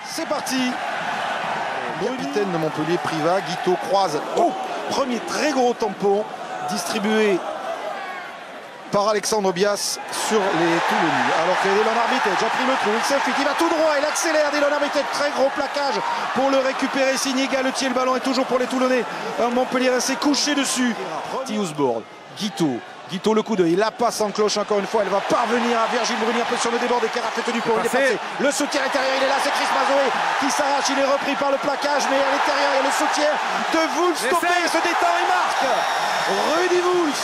C'est parti. Le capitaine de Montpellier, Priva, Guito croise. Oh, premier très gros tampon distribué par Alexandre Bias sur les Toulonnais. Alors que Delon Armitage a pris le trou, il s'infile, il va tout droit, il accélère. Delon Armitage, très gros plaquage pour le récupérer. Signé Galetier, le ballon est toujours pour les Toulonnais. Montpellier s'est couché dessus. Tiusbourg, Guito le coup d'œil, la passe en cloche encore une fois, elle va parvenir à Virgile Bruni, un peu sur le débord des Kéra, tenu pour il est passé. Le soutien intérieur, il est là, c'est Chris Mazoé qui s'arrache, il est repris par le plaquage, mais à l'intérieur il y a le soutien de Wulf stoppé, il se détend et marque. Rudy Wulf,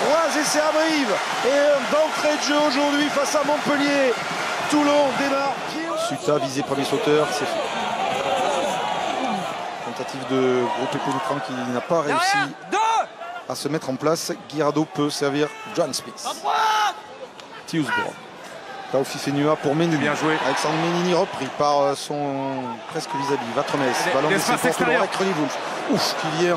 3 essais à Brive et d'entrée de jeu aujourd'hui face à Montpellier. Toulon démarre. Suta visé premier sauteur, c'est fait. Tentative de groupe pénétrant qui n'a pas réussi à se mettre en place. Guirado peut servir John Smith. Tiusbourg. Taofi Fenua pour Menini. Bien joué. Alexandre Menini repris par son presque vis-à-vis. Vatremès. Ballon de ses portes avec René Wulf. Ouf, qui vient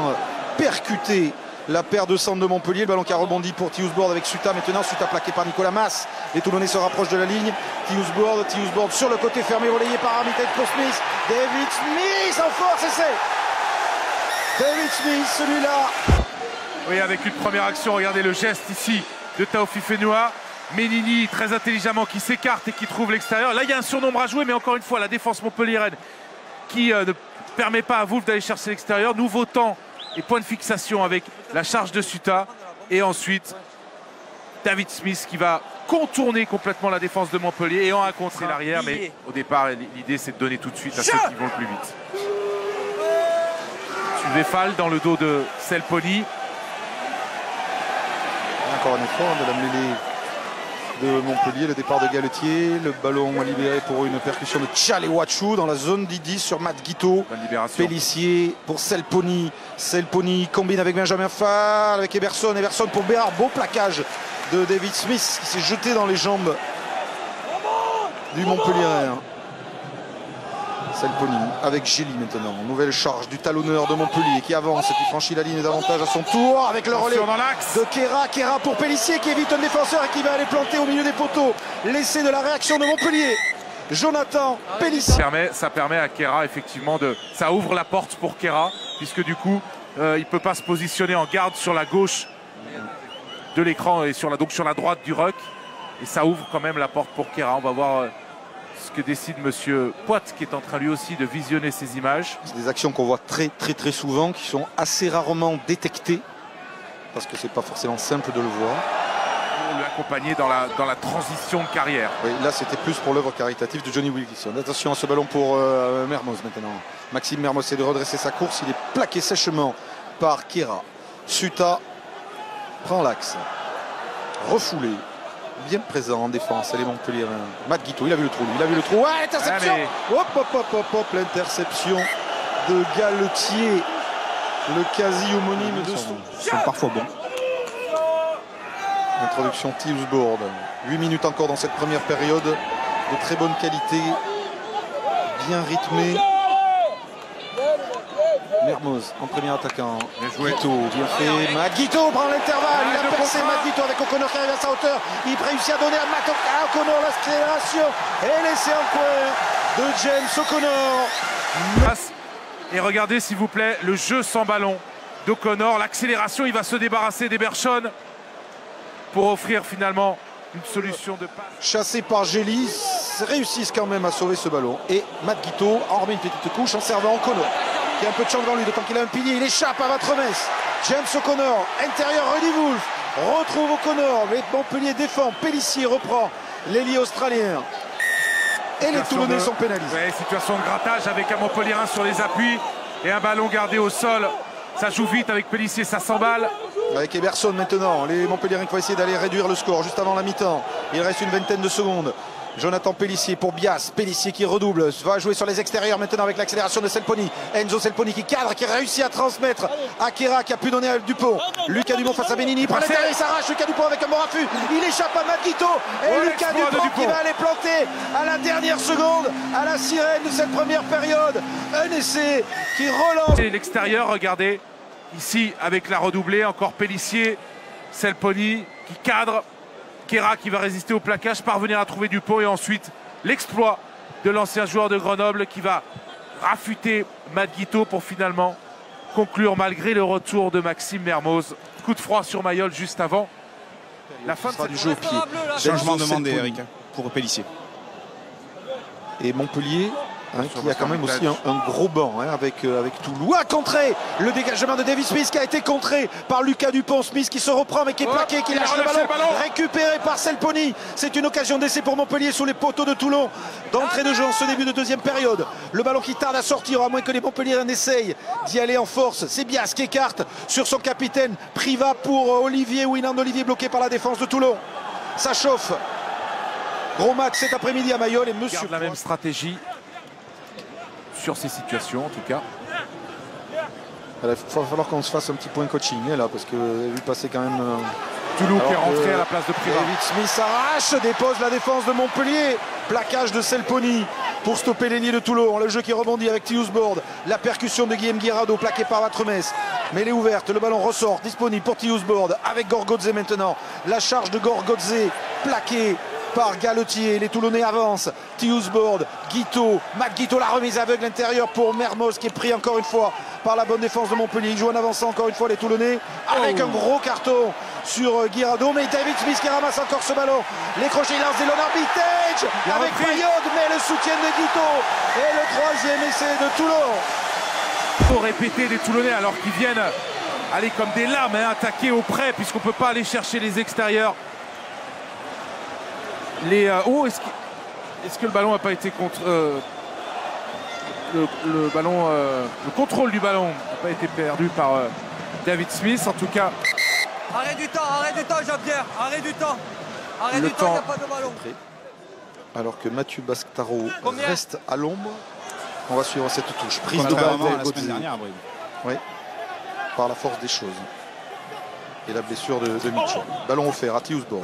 percuter la paire de centre de Montpellier. Le ballon qui a rebondi pour Tiusbourg avec Suta. Maintenant, Suta plaqué par Nicolas Mas. Les Toulonnais se rapprochent de la ligne. Tiusbourg sur le côté fermé, relayé par Armitage pour Smith. David Smith en force, essai. David Smith, celui-là. Oui, avec une première action, regardez le geste ici de Taofi Fenua. Menini, très intelligemment, qui s'écarte et qui trouve l'extérieur. Là, il y a un surnombre à jouer, mais encore une fois, la défense montpelliéraine qui ne permet pas à Wulf d'aller chercher l'extérieur. Nouveau temps et point de fixation avec la charge de Suta. Et ensuite, David Smith qui va contourner complètement la défense de Montpellier et en a contré l'arrière. Mais au départ, l'idée, c'est de donner tout de suite à ceux qui vont le plus vite. Sulvéfal dans le dos de Selponi. Encore un effort de la mêlée de Montpellier, le départ de Galetier, le ballon libéré pour une percussion de Tchalewachou dans la zone d'Idi sur Matt Guito. Pellissier pour Selponi. Selponi combine avec Benjamin Fall, avec Eberson. Eberson pour Béard. Beau plaquage de David Smith qui s'est jeté dans les jambes du Montpellier. Selponi avec Gély maintenant. Nouvelle charge du talonneur de Montpellier qui avance, qui franchit la ligne d'avantage à son tour avec le relais de Kéra. Kéra pour Pellissier qui évite un défenseur et qui va aller planter au milieu des poteaux. L'essai de la réaction de Montpellier. Jonathan Pellissier. Ça permet à Kéra effectivement de... Ça ouvre la porte pour Kéra puisque du coup il ne peut pas se positionner en garde sur la gauche de l'écran et donc sur la droite du ruck. Et ça ouvre quand même la porte pour Kéra. On va voir... ce que décide monsieur Poit qui est en train lui aussi de visionner ces images. C'est des actions qu'on voit très souvent, qui sont assez rarement détectées parce que c'est pas forcément simple de le voir. Pour l'accompagner dans la transition de carrière. Oui, là c'était plus pour l'œuvre caritative de Johnny Wilkinson. Attention à ce ballon pour Mermoz maintenant. Maxime Mermoz essaie de redresser sa course, il est plaqué sèchement par Kéra. Suta prend l'axe, refoulé. Bien présent en défense, elle est Montpellier. Matt Guito, il a vu le trou, Ouais, l'interception. Hop, l'interception de Galetier, le quasi homonyme de son. Ils sont parfois bons. Introduction Tiusbourg. 8 minutes encore dans cette première période. De très bonne qualité, bien rythmé. Mermoz en premier attaquant. Guito, bien fait. Matt Guito prend l'intervalle. Il a percé Matt Guito avec O'Connor qui arrive à sa hauteur. Il réussit à donner à O'Connor l'accélération. Et l'essai en coin de James O'Connor. Et regardez s'il vous plaît le jeu sans ballon d'O'Connor. L'accélération, il va se débarrasser d'Eberson pour offrir finalement une solution de passe. Chassé par Gély, réussissent quand même à sauver ce ballon. Et Matt Guito en remet une petite couche en servant O'Connor. Qui a un peu de champ devant lui, d'autant qu'il a un pilier, il échappe à Vatremès. James O'Connor, intérieur Rudy Wulf, retrouve O'Connor, mais Montpellier défend, Pellissier reprend l'ailier australien. Et les Toulonnais sont pénalisés. Ouais, situation de grattage avec un Montpellier sur les appuis et un ballon gardé au sol. Ça joue vite avec Pellissier, ça s'emballe. Avec Eberson maintenant, les Montpelliérains qui vont essayer d'aller réduire le score juste avant la mi-temps. Il reste une vingtaine de secondes. Jonathan Pellissier pour Bias, Pellissier qui redouble, va jouer sur les extérieurs maintenant avec l'accélération de Selponi. Enzo Selponi qui cadre, qui réussit à transmettre à Kéra qui a pu donner à Dupont. Lucas Dupont face à Benini, par l'intérieur il s'arrache, Lucas Dupont avec un bon raffut, il échappe à Matt Guito et Lucas Dupont qui va aller planter à la dernière seconde, à la sirène de cette première période. Un essai qui relance. L'extérieur, regardez, ici avec la redoublée, encore Pellissier, Selponi qui cadre. Kéra qui va résister au plaquage, parvenir à trouver Dupont et ensuite l'exploit de l'ancien joueur de Grenoble qui va affûter Matt Guiteau pour finalement conclure malgré le retour de Maxime Mermoz. Coup de froid sur Mayol juste avant la fin du jeu au pied. Changement demandé, Eric, pour Pellissier. Et Montpellier, qui a quand même aussi un gros banc avec Toulouse. Ah, contré le dégagement de David Smith qui a été contré par Lucas Dupont. Smith qui se reprend mais qui est plaqué, qui lâche le ballon. Récupéré par Selponi. C'est une occasion d'essai pour Montpellier sous les poteaux de Toulon. D'entrée de jeu en ce début de deuxième période. Le ballon qui tarde à sortir, à moins que les Montpellier essayent d'y aller en force. C'est Bias qui écarte sur son capitaine. Privat pour Olivier. Winand Olivier bloqué par la défense de Toulon. Ça chauffe. Gros match cet après-midi à Mayol et monsieur. Garde la même stratégie sur ces situations en tout cas. Il va falloir qu'on se fasse un petit point coaching là parce que vous avez vu passer quand même. Toulouse qui est rentré à la place de Privat. David Smith arrache, dépose la défense de Montpellier. Plaquage de Selponi pour stopper l'ailier de Toulon. Le jeu qui rebondit avec Thiusbord. La percussion de Guillaume Guirado plaqué par Vatremès. Mais elle est ouverte, le ballon ressort, disponible pour Thiusbord avec Gorgodze maintenant. La charge de Gorgodze plaquée par Galetier. Les Toulonnais avancent. Thiusbord, Guiteau, Matt Guiteau, la remise aveugle intérieure pour Mermoz qui est pris encore une fois par la bonne défense de Montpellier. Il joue en avançant encore une fois les Toulonnais avec un gros carton sur Guirado. Mais David Smith qui ramasse encore ce ballon. Les crochets, il lance des long arbitrage avec Mayod, mais le soutien de Guiteau. Et le troisième essai de Toulon. Faut répéter des Toulonnais alors qu'ils viennent aller comme des lames attaquer au près puisqu'on ne peut pas aller chercher les extérieurs. Est-ce que le ballon n'a pas été contre le ballon, le contrôle du ballon n'a pas été perdu par David Smith en tout cas. Arrête du temps Jean-Pierre, arrête du temps. Arrête du temps, il n'y a pas de ballon. Alors que Mathieu Bastaro reste à l'ombre. On va suivre cette touche. Prise de balle la semaine dernière à Brive. Oui, par la force des choses. Et la blessure de Mitchell. Ballon offert à Thiusbord.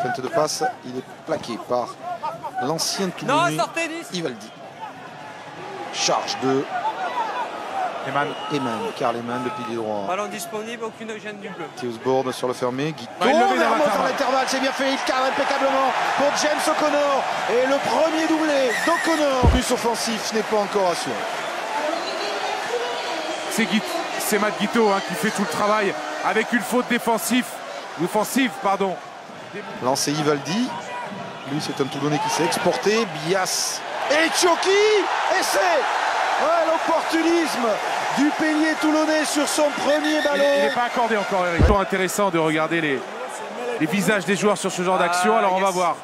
Feinte de passe, il est plaqué par l'ancien Toulonnais Ivaldi. Charge de Eman, Karl Eman, le pilier droit. Ballon disponible, aucune gêne du bleu. Thiusbord sur le fermé. Guiteau, Mermoz dans l'intervalle, c'est bien fait. Il cadre impeccablement pour James O'Connor. Et le premier doublé d'O'Connor. Plus offensif n'est pas encore assuré. C'est Matt Guiteau qui fait tout le travail avec une faute offensive. Lancé Ivaldi. Lui, c'est un Toulonnais qui s'est exporté. Bias et Tchoki. Et c'est l'opportunisme du pilier toulonnais sur son premier ballon. Il n'est pas accordé encore, Eric. C'est intéressant de regarder les visages des joueurs sur ce genre d'action. Alors on va voir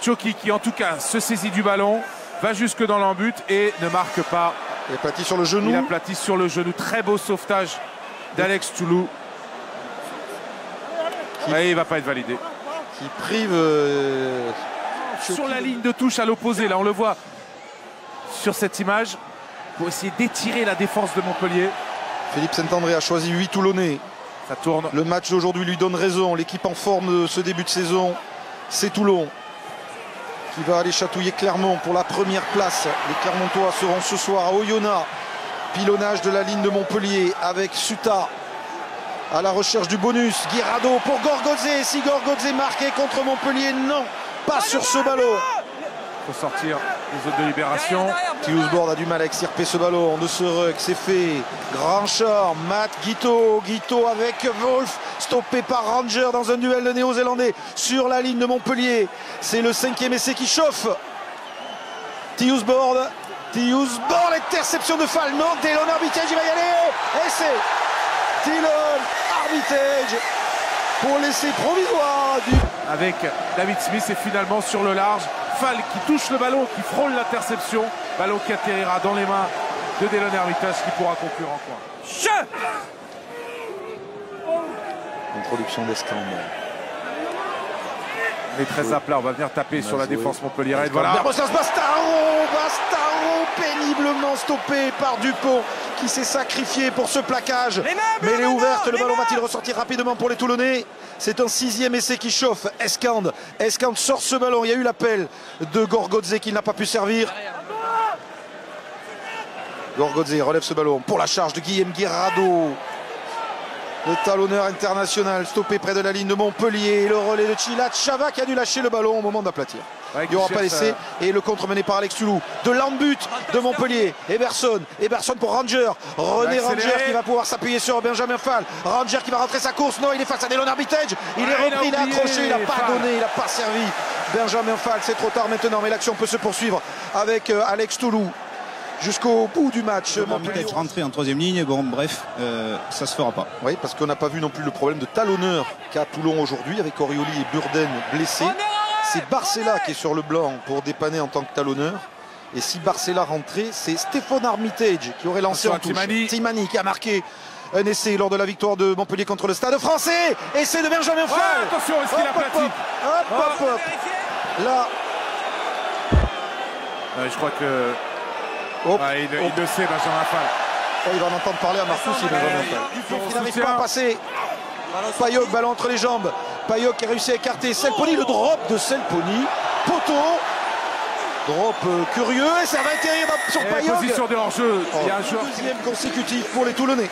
Tchoki qui en tout cas se saisit du ballon, va jusque dans l'embut et ne marque pas. Il aplatit sur le genou. Il aplatit sur le genou. Très beau sauvetage d'Alex Toulou. Et il ne va pas être validé. Qui prive sur la ligne de touche à l'opposé. Là, on le voit sur cette image pour essayer d'étirer la défense de Montpellier. Philippe Saint-André a choisi 8 Toulonnais. Ça tourne. Le match d'aujourd'hui lui donne raison. L'équipe en forme de ce début de saison, c'est Toulon qui va aller chatouiller Clermont pour la première place. Les Clermontois seront ce soir à Oyonnax. Pilonnage de la ligne de Montpellier avec Suta à la recherche du bonus. Guirado pour Gorgodze. Si Gorgodze marqué contre Montpellier, non, pas sur ce ballon. Il faut sortir les zones de libération. Thiusbord a du mal à extirper ce ballon de ce ruck, c'est fait. Grand short, Matt Guiteau. Guiteau avec Wolf, stoppé par Ranger dans un duel de néo-zélandais sur la ligne de Montpellier. C'est le 5e essai qui chauffe. Thiusbord, l'interception de Fall. Non, Dillon arbitrage, il va y aller. Essai. Dillon arbitrage pour l'essai provisoire du... Avec David Smith et finalement sur le large. Fall qui touche le ballon, qui frôle l'interception. Ballon qui atterrira dans les mains de Dillon Armitage qui pourra conclure en coin. Introduction d'Escambre. Mais très à plat, on va venir taper sur la défense montpelliéraine. Voilà. Bastaro péniblement stoppé par Dupont qui s'est sacrifié pour ce plaquage. Mais elle est ouverte, le ballon va-t-il ressortir rapidement pour les Toulonnais? C'est un 6e essai qui chauffe. Escande sort ce ballon, il y a eu l'appel de Gorgodze qui n'a pas pu servir. Gorgodze relève ce ballon pour la charge de Guillaume Guirado. Le talonneur international stoppé près de la ligne de Montpellier. Le relais de Chila Chava qui a dû lâcher le ballon au moment d'aplatir. Ouais, il n'y aura pas d'essai. Et le contre mené par Alex Toulou. De l'embut de Montpellier. Eberson pour Ranger. René Ranger qui va pouvoir s'appuyer sur Benjamin Fall. Ranger qui va rentrer sa course. Non, il est face à Delon Arbitage. Il est repris, il est accroché, il n'a pas donné, il n'a pas servi. Benjamin Fall, c'est trop tard maintenant, mais l'action peut se poursuivre avec Alex Toulou jusqu'au bout du match. Peut-être rentrer en troisième ligne, bon bref, ça se fera pas. Oui, parce qu'on n'a pas vu non plus le problème de talonneur qu'a Toulon aujourd'hui avec Orioli et Burden blessés. C'est Barcella qui est sur le blanc pour dépanner en tant que talonneur. Et si Barcella rentrait, c'est Stéphane Armitage qui aurait lancé en touche. Timani qui a marqué un essai lors de la victoire de Montpellier contre le Stade Français. Essai de Benjamin Fall. Attention, est-ce qu'il a platine? Hop. Là. Je crois que... il le sait, Benjamin Fall. Il va en entendre parler à Marcoussis, Benjamin Fall. Il n'arrive pas à passer. Payok, ballon entre les jambes. Payok qui a réussi à écarter Selponi. Le drop de Selponi. Poteau. Drop curieux. Et ça va atterrir sur Payok. Position de hors-jeu. Deuxième consécutif pour les Toulonnais.